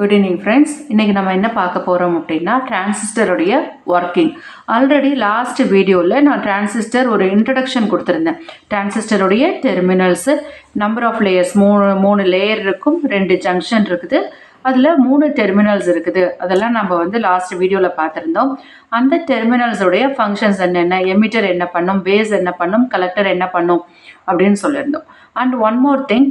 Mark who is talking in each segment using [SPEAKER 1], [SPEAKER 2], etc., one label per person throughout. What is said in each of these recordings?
[SPEAKER 1] Good evening friends. இன்றைக்கி நம்ம என்ன பார்க்க போகிறோம் அப்படின்னா டிரான்சிஸ்டருடைய ஒர்க்கிங். ஆல்ரெடி லாஸ்ட் வீடியோவில் நான் டிரான்சிஸ்டர் ஒரு இன்ட்ரடக்ஷன் கொடுத்துருந்தேன். டிரான்சிஸ்டருடைய டெர்மினல்ஸு, நம்பர் ஆஃப் லேயர்ஸ், மூணு லேயர் இருக்கும், 2 ஜங்ஷன் இருக்குது, அதில் 3 டெர்மினல்ஸ் இருக்குது. அதெல்லாம் நம்ம லாஸ்ட் வீடியோவில் பார்த்துருந்தோம். அந்த டெர்மினல்ஸோடைய ஃபங்க்ஷன்ஸ் என்னென்ன, எமிட்டர் என்ன பண்ணும், பேஸ் என்ன பண்ணும், கலெக்டர் என்ன பண்ணும் அப்படின்னு சொல்லியிருந்தோம். அண்ட் ஒன் மோர் திங்,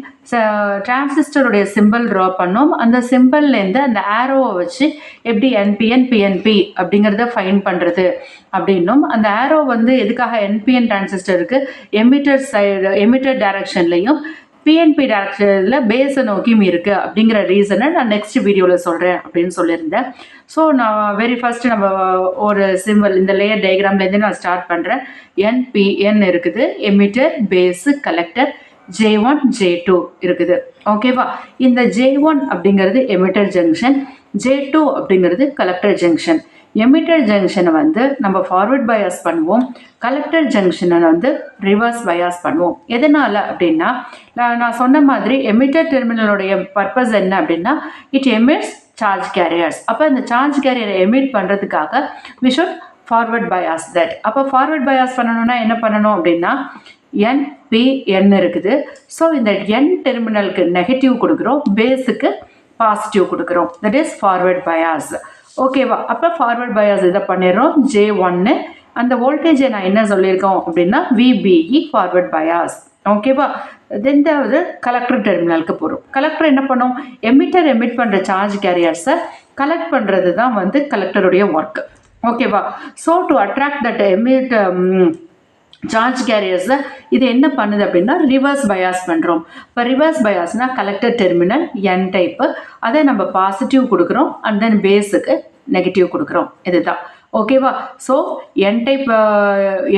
[SPEAKER 1] டிரான்சிஸ்டருடைய சிம்பிள் ட்ரா பண்ணோம். அந்த சிம்பிள்லேருந்து அந்த ஆரோவை வச்சு எப்படி என்பிஎன் பிஎன்பி அப்படிங்கிறத ஃபைன் பண்ணுறது அப்படின்னும், அந்த ஆரோ எதுக்காக என்பிஎன் டிரான்சிஸ்டருக்கு எமிட்டர் டைரக்ஷன்லையும் பிஎன்பி டைரக்ஷனில் பேஸை நோக்கியும் இருக்குது அப்படிங்கிற ரீசனை நான் நெக்ஸ்ட் வீடியோவில் சொல்கிறேன் அப்படின்னு சொல்லியிருந்தேன். ஸோ நான் வெரி ஃபஸ்ட்டு நம்ம ஒரு சிம்பிள் இந்த லேயர் டயக்ராம்லேருந்து நான் ஸ்டார்ட் பண்ணுறேன். என்பிஎன் இருக்குது, emitter, base, collector, J1 J2 இருக்குது. ஓகேவா? இந்த J1 அப்படிங்கிறது எமிட்டர் ஜங்ஷன், J2 அப்படிங்கிறது கலெக்டர் ஜங்ஷன். எமிட்டர் ஜங்ஷனை நம்ம ஃபார்வர்ட் பயாஸ் பண்ணுவோம், கலெக்டர் ஜங்ஷனை ரிவர்ஸ் பயாஸ் பண்ணுவோம். எதனால் அப்படின்னா, நான் சொன்ன மாதிரி எமிட்டர் டெர்மினலுடைய பர்பஸ் என்ன அப்படின்னா, இட் எமிட்ஸ் சார்ஜ் கேரியர்ஸ். அப்போ இந்த சார்ஜ் கேரியரை எமிட் பண்ணுறதுக்காக we should forward bias that. அப்போ ஃபார்வர்ட் பயாஸ் பண்ணணும்னா என்ன பண்ணணும் அப்படின்னா, NPN இருக்குது. ஸோ இந்த N டெர்மினலுக்கு நெகட்டிவ் கொடுக்குறோம், பேஸுக்கு பாசிட்டிவ் கொடுக்குறோம். That is forward bias. ஓகேவா? அப்போ ஃபார்வர்ட் பயாஸ் இதை பண்ணிடுறோம். J1 அந்த வோல்டேஜை நான் என்ன சொல்லியிருக்கோம் அப்படின்னா VBE ஃபார்வர்ட் பயாஸ். ஓகேவா? ரெண்டாவது கலெக்டர் டெர்மினலுக்கு போகிறோம். கலெக்டர் என்ன பண்ணும், எமிட் பண்ணுற சார்ஜ் கேரியர்ஸை கலெக்ட் பண்ணுறது தான் கலெக்டருடைய ஒர்க். ஓகேவா? So to attract that charge கேரியர்ஸை இது என்ன பண்ணுது அப்படின்னா ரிவர்ஸ் பயாஸ் பண்ணுறோம். இப்போ ரிவர்ஸ் பயாஸ்னால் கலெக்டர் டெர்மினல் N டைப்பு, அதை நம்ம பாசிட்டிவ் கொடுக்குறோம், அண்ட் தென் பேஸுக்கு நெகட்டிவ் கொடுக்குறோம். இதுதான். ஓகேவா? ஸோ N டைப்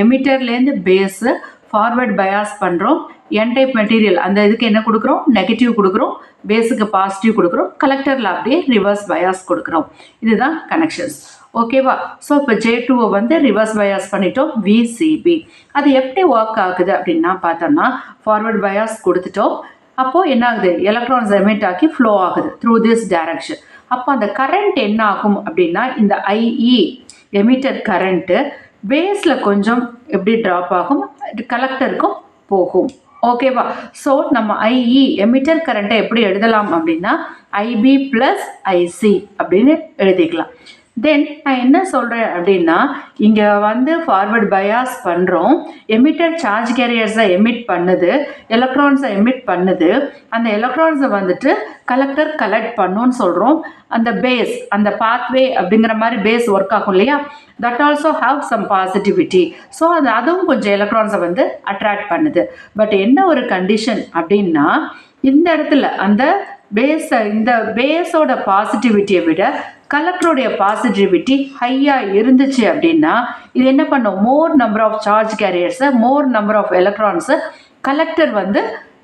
[SPEAKER 1] எமிட்டர்லேருந்து பேஸு ஃபார்வர்ட் பயாஸ் பண்ணுறோம். N டைப் மெட்டீரியல் அந்த இதுக்கு என்ன கொடுக்குறோம், நெகட்டிவ் கொடுக்குறோம், பேஸுக்கு பாசிட்டிவ் கொடுக்குறோம், கலெக்டரில் அப்படியே ரிவர்ஸ் பயாஸ் கொடுக்குறோம். இதுதான் கனெக்ஷன்ஸ். ஓகேவா? ஸோ இப்போ J2 ரிவர்ஸ் பயாஸ் பண்ணிட்டோம், VCB. அது எப்படி ஒர்க் ஆகுது அப்படின்னா பார்த்தோம்னா, ஃபார்வர்ட் பயாஸ் கொடுத்துட்டோம். அப்போது என்ன ஆகுது, எலக்ட்ரான்ஸ் எமிட் ஆகி ஃப்ளோ ஆகுது த்ரூ திஸ் டைரக்ஷன். அப்போ அந்த கரண்ட் என்ன ஆகும் அப்படின்னா, இந்த IE எமிட்டர் கரண்ட்டு பேஸில் கொஞ்சம் எப்படி ட்ராப் ஆகும், கலெக்டருக்கும் போகும். ஓகேவா? ஸோ நம்ம IE எமிட்டர் கரண்ட்டை எப்படி எழுதலாம் அப்படின்னா IB + IC அப்படின்னு எழுதிக்கலாம். தென் நான் என்ன சொல்கிறேன் அப்படின்னா, இங்கே ஃபார்வர்ட் பயாஸ் பண்ணுறோம், எமிட்டர் சார்ஜ் கேரியர்ஸை எமிட் பண்ணுது, எலக்ட்ரான்ஸை எமிட் பண்ணுது, அந்த எலக்ட்ரான்ஸை கலெக்டர் கலெக்ட் பண்ணுன்னு சொல்கிறோம். அந்த பேஸ், அந்த பாத்வே அப்படிங்கிற மாதிரி பேஸ் ஒர்க் ஆகும் இல்லையா, that also have some positivity. So அதுவும் கொஞ்சம் எலக்ட்ரான்ஸை அட்ராக்ட் பண்ணுது. பட் என்ன ஒரு கண்டிஷன் அப்படின்னா, இந்த இடத்துல அந்த இந்த பேஸோட பாசிட்டிவிட்டியை விட கலெக்டருடைய பாசிட்டிவிட்டி ஹையாக இருந்துச்சு அப்படின்னா இது என்ன பண்ணும், மோர் நம்பர் ஆஃப் சார்ஜ் கேரியர்ஸை, மோர் நம்பர் ஆஃப் எலக்ட்ரான்ஸை கலெக்டர்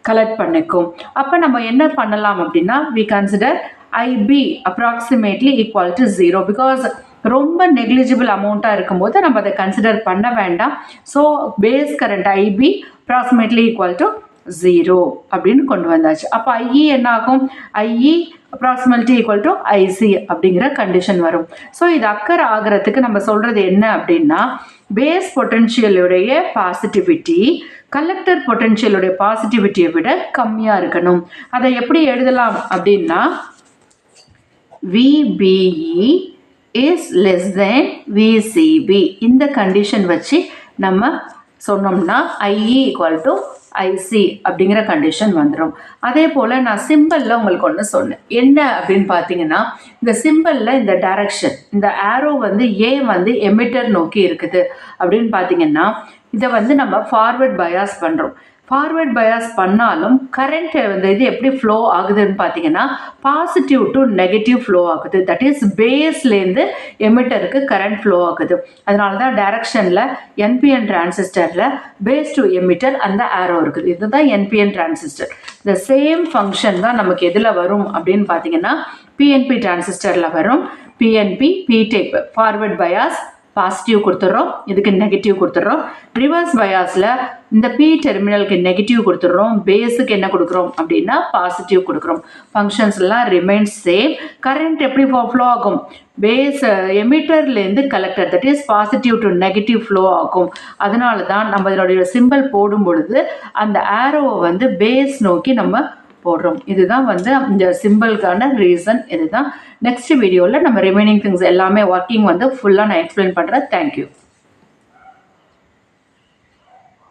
[SPEAKER 1] கலெக்ட் பண்ணிக்கும். அப்போ நம்ம என்ன பண்ணலாம் அப்படின்னா, we consider IB approximately equal to 0. Because ரொம்ப நெக்லிஜிபிள் அமௌண்ட்டாக இருக்கும்போது நம்ம அதை கன்சிடர் பண்ண வேண்டாம். So base current IB approximately equal to 0 அப்படின்னு கொண்டு வந்தாச்சு. அப்போ IE என்ன ஆகும், IE approximately equal to IC அப்படிங்கிற கண்டிஷன் வரும். ஸோ இது அக்கர் ஆகிறதுக்கு நம்ம சொல்கிறது என்ன அப்படின்னா, பேஸ் பொட்டென்ஷியலுடைய பாசிட்டிவிட்டி கலெக்டர் பொட்டென்ஷியலுடைய பாசிட்டிவிட்டியை விட கம்மியாக இருக்கணும். அதை எப்படி எழுதலாம் அப்படின்னா, VBE is less than VCB. இந்த கண்டிஷன் வச்சு நம்ம சொன்னோம்னா IE equal to IC அப்படிங்கிற கண்டிஷன் வந்துடும். அதே போல் நான் சிம்பிளில் உங்களுக்கு ஒன்று சொன்னேன். என்ன அப்படின்னு பார்த்தீங்கன்னா, இந்த சிம்பிளில் இந்த டைரக்ஷன், இந்த ஆரோ A எமிட்டர் நோக்கி இருக்குது அப்படின்னு பார்த்தீங்கன்னா, இதை நம்ம ஃபார்வர்ட் பயாஸ் பண்ணுறோம். ஃபார்வர்ட் பயாஸ் பண்ணாலும் கரண்ட் இது எப்படி ஃப்ளோ ஆகுதுன்னு பார்த்தீங்கன்னா, பாசிட்டிவ் டு நெகட்டிவ் ஃப்ளோ ஆகுது. தட் இஸ் பேஸ்லேருந்து எமிட்டருக்கு கரண்ட் ஃப்ளோ ஆகுது. அதனால தான் டைரக்ஷனில் NPN டிரான்சிஸ்டரில் பேஸ் டு எமிட்டர் அந்த ஆரோ இருக்குது. இதுதான் NPN டிரான்சிஸ்டர். இந்த சேம் ஃபங்க்ஷன் தான் நமக்கு எதில் வரும் அப்படின்னு பார்த்தீங்கன்னா, PNP டிரான்சிஸ்டரில் வரும். PNP P type forward bias positive கொடுத்துட்றோம், இதுக்கு நெகட்டிவ் கொடுத்துட்றோம். ரிவர்ஸ் பயாஸில் இந்த பி டெர்மினலுக்கு நெகட்டிவ் கொடுத்துட்றோம், பேஸுக்கு என்ன கொடுக்குறோம் அப்படின்னா பாசிட்டிவ் கொடுக்குறோம். ஃபங்க்ஷன்ஸ்லாம் ரிமைன்ஸ் சேம். கரண்ட் எப்படி ஃப்ளோ ஆகும்? பேஸ் எமிட்டர்லேருந்து collector, that is positive to negative flow ஆகும். அதனால தான் நம்ம இதனுடைய சிம்பிள் போடும் பொழுது அந்த ஆரோவை வந்து பேஸ் நோக்கி நம்ம போடுறோம். இதுதான் வந்து இந்த சிம்பிளுக்கான ரீசன். இதுதான் நெக்ஸ்ட் வீடியோவில் நம்ம ரிமைனிங் திங்ஸ் எல்லாமே ஒர்க்கிங் வந்து ஃபுல்லாக நான் எக்ஸ்பிளைன் பண்ணுறேன். தேங்க்யூ.